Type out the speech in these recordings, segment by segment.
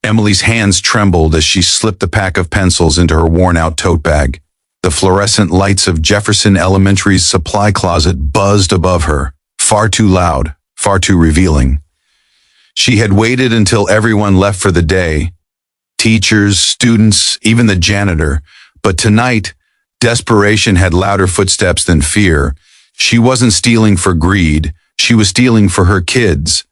Emily's hands trembled as she slipped a pack of pencils into her worn-out tote bag. The fluorescent lights of Jefferson Elementary's supply closet buzzed above her, far too loud, far too revealing. She had waited until everyone left for the day, teachers, students, even the janitor, but tonight, desperation had louder footsteps than fear. She wasn't stealing for greed, she was stealing for her kids.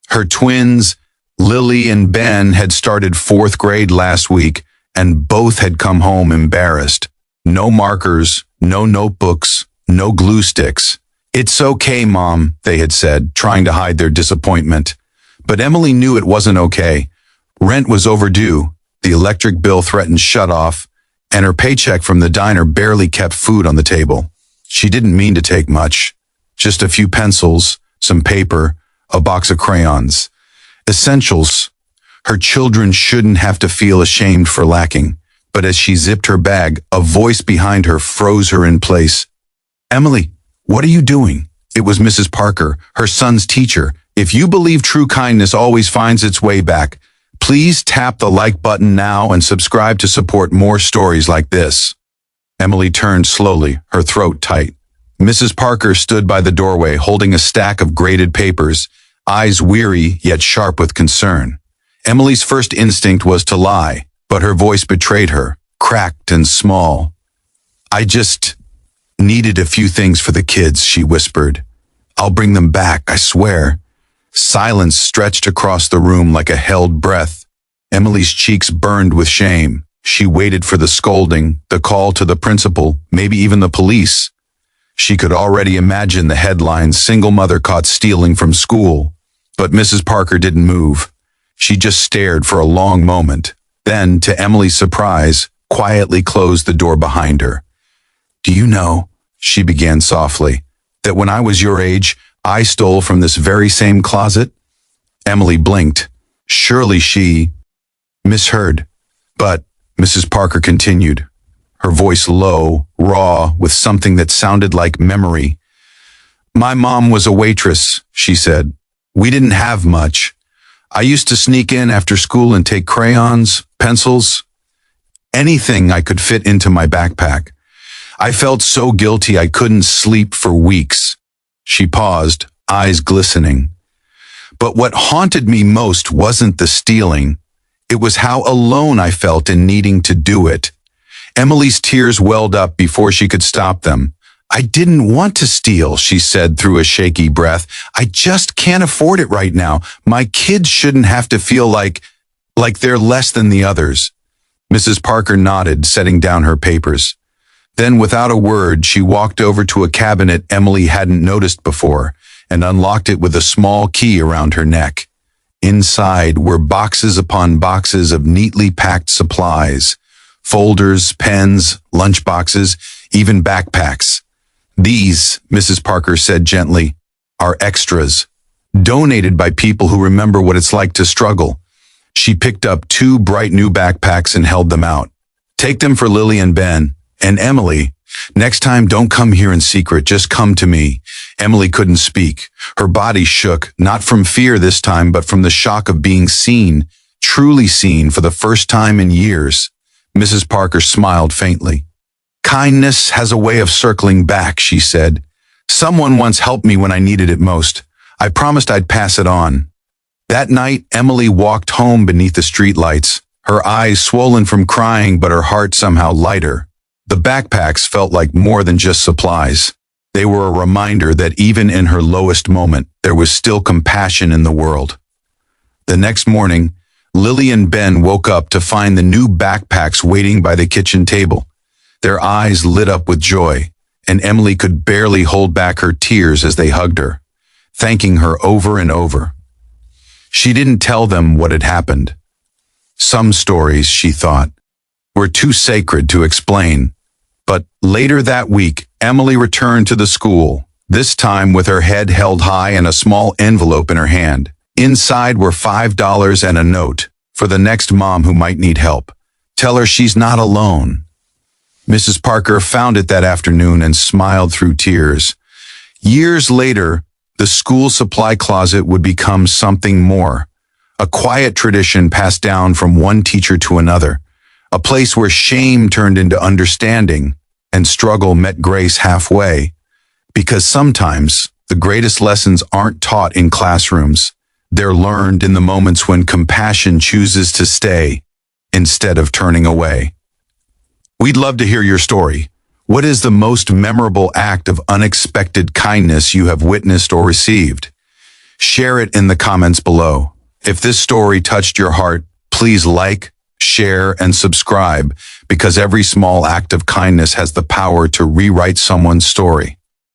Her twins, Lily and Ben, had started 4th grade last week, and both had come home embarrassed. No markers, no notebooks, no glue sticks. "It's okay, Mom," they had said, trying to hide their disappointment. But Emily knew it wasn't okay. Rent was overdue, the electric bill threatened shut-off, and her paycheck from the diner barely kept food on the table. She didn't mean to take much. Just a few pencils, some paper, a box of crayons. Essentials. Her children shouldn't have to feel ashamed for lacking. But as she zipped her bag, a voice behind her froze her in place. "Emily, what are you doing?" It was Mrs. Parker, her son's teacher. "If you believe true kindness always finds its way back, please tap the like button now and subscribe to support more stories like this." Emily turned slowly, her throat tight. Mrs. Parker stood by the doorway holding a stack of graded papers, eyes weary yet sharp with concern. Emily's first instinct was to lie, but her voice betrayed her, cracked and small. "I just needed a few things for the kids," she whispered. "I'll bring them back, I swear." Silence stretched across the room like a held breath. Emily's cheeks burned with shame. She waited for the scolding, the call to the principal, maybe even the police. She could already imagine the headlines, "Single mother caught stealing from school." But Mrs. Parker didn't move. She just stared for a long moment. Then, to Emily's surprise, quietly closed the door behind her. "Do you know," she began softly, "that when I was your age, I stole from this very same closet?" Emily blinked. Surely she misheard. But Mrs. Parker continued, her voice low, raw, with something that sounded like memory. "My mom was a waitress," she said. "We didn't have much. I used to sneak in after school and take crayons, pencils, anything I could fit into my backpack. I felt so guilty I couldn't sleep for weeks." She paused, eyes glistening. "But what haunted me most wasn't the stealing. It was how alone I felt in needing to do it." Emily's tears welled up before she could stop them. "I didn't want to steal," she said through a shaky breath. "I just can't afford it right now. My kids shouldn't have to feel like they're less than the others." Mrs. Parker nodded, setting down her papers. Then, without a word, she walked over to a cabinet Emily hadn't noticed before and unlocked it with a small key around her neck. Inside were boxes upon boxes of neatly packed supplies, folders, pens, lunchboxes, even backpacks. "These," Mrs. Parker said gently, "are extras, donated by people who remember what it's like to struggle." She picked up 2 bright new backpacks and held them out. "Take them for Lily and Ben. And Emily, next time don't come here in secret, just come to me." Emily couldn't speak. Her body shook, not from fear this time, but from the shock of being seen, truly seen for the first time in years. Mrs. Parker smiled faintly. "Kindness has a way of circling back," she said. "Someone once helped me when I needed it most. I promised I'd pass it on." That night, Emily walked home beneath the streetlights, her eyes swollen from crying but her heart somehow lighter. The backpacks felt like more than just supplies. They were a reminder that even in her lowest moment, there was still compassion in the world. The next morning, Lily and Ben woke up to find the new backpacks waiting by the kitchen table. Their eyes lit up with joy, and Emily could barely hold back her tears as they hugged her, thanking her over and over. She didn't tell them what had happened. Some stories, she thought, were too sacred to explain. But later that week, Emily returned to the school, this time with her head held high and a small envelope in her hand. Inside were $5 and a note for the next mom who might need help. Tell her she's not alone. Mrs. Parker found it that afternoon and smiled through tears. Years later, the school supply closet would become something more, a quiet tradition passed down from one teacher to another, a place where shame turned into understanding and struggle met grace halfway. Because sometimes the greatest lessons aren't taught in classrooms. They're learned in the moments when compassion chooses to stay instead of turning away. We'd love to hear your story. What is the most memorable act of unexpected kindness you have witnessed or received? Share it in the comments below. If this story touched your heart, please like, share, and subscribe, because every small act of kindness has the power to rewrite someone's story.